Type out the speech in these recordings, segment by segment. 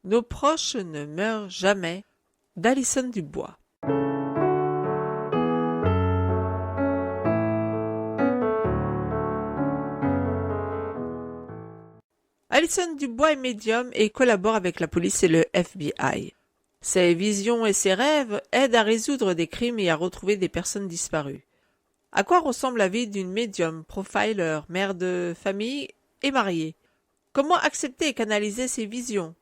Nos proches ne meurent jamais d'Alison Dubois. Alison Dubois est médium et collabore avec la police et le FBI. Ses visions et ses rêves aident à résoudre des crimes et à retrouver des personnes disparues. À quoi ressemble la vie d'une médium, profiler, mère de famille et mariée? Comment accepter et canaliser ses visions?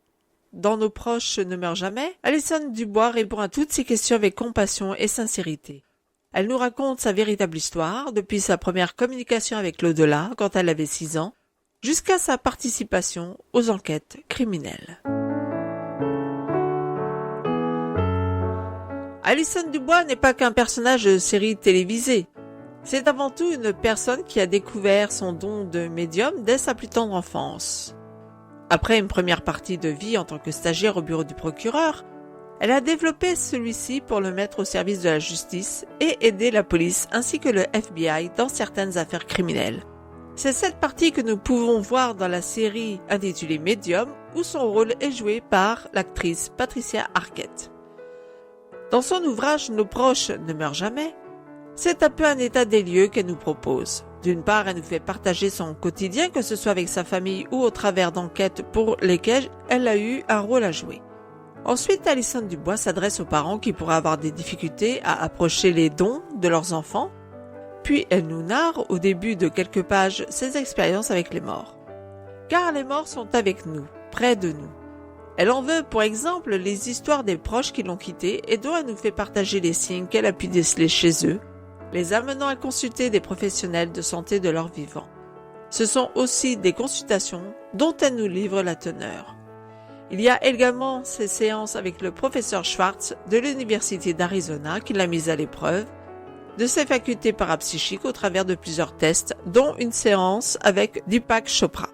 Dans Nos proches ne meurent jamais, Alison Dubois répond à toutes ces questions avec compassion et sincérité. Elle nous raconte sa véritable histoire, depuis sa première communication avec l'au-delà quand elle avait 6 ans, jusqu'à sa participation aux enquêtes criminelles. Alison Dubois n'est pas qu'un personnage de série télévisée. C'est avant tout une personne qui a découvert son don de médium dès sa plus tendre enfance. Après une première partie de vie en tant que stagiaire au bureau du procureur, elle a développé celui-ci pour le mettre au service de la justice et aider la police ainsi que le FBI dans certaines affaires criminelles. C'est cette partie que nous pouvons voir dans la série intitulée Medium, où son rôle est joué par l'actrice Patricia Arquette. Dans son ouvrage Nos proches ne meurent jamais, c'est un peu un état des lieux qu'elle nous propose. D'une part, elle nous fait partager son quotidien, que ce soit avec sa famille ou au travers d'enquêtes pour lesquelles elle a eu un rôle à jouer. Ensuite, Alison Dubois s'adresse aux parents qui pourraient avoir des difficultés à approcher les dons de leurs enfants. Puis elle nous narre, au début de quelques pages, ses expériences avec les morts. Car les morts sont avec nous, près de nous. Elle en veut, pour exemple, les histoires des proches qui l'ont quittée et dont elle nous fait partager les signes qu'elle a pu déceler chez eux, les amenant à consulter des professionnels de santé de leur vivant. Ce sont aussi des consultations dont elle nous livre la teneur. Il y a également ces séances avec le professeur Schwartz de l'Université d'Arizona qui l'a mise à l'épreuve, de ses facultés parapsychiques au travers de plusieurs tests, dont une séance avec Deepak Chopra.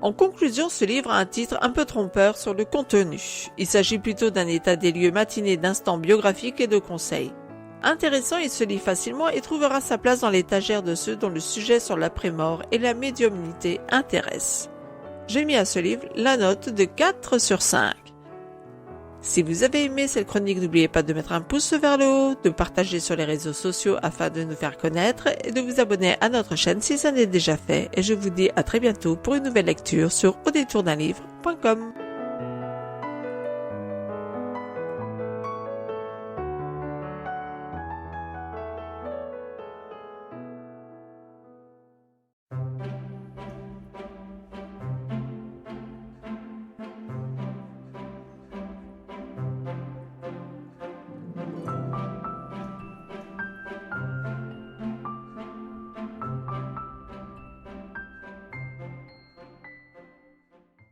En conclusion, ce livre a un titre un peu trompeur sur le contenu. Il s'agit plutôt d'un état des lieux matiné d'instants biographiques et de conseils. Intéressant, il se lit facilement et trouvera sa place dans l'étagère de ceux dont le sujet sur l'après-mort et la médiumnité intéresse. J'ai mis à ce livre la note de 4 sur 5. Si vous avez aimé cette chronique, n'oubliez pas de mettre un pouce vers le haut, de partager sur les réseaux sociaux afin de nous faire connaître et de vous abonner à notre chaîne si ça n'est déjà fait. Et je vous dis à très bientôt pour une nouvelle lecture sur audétourdunlivre.com.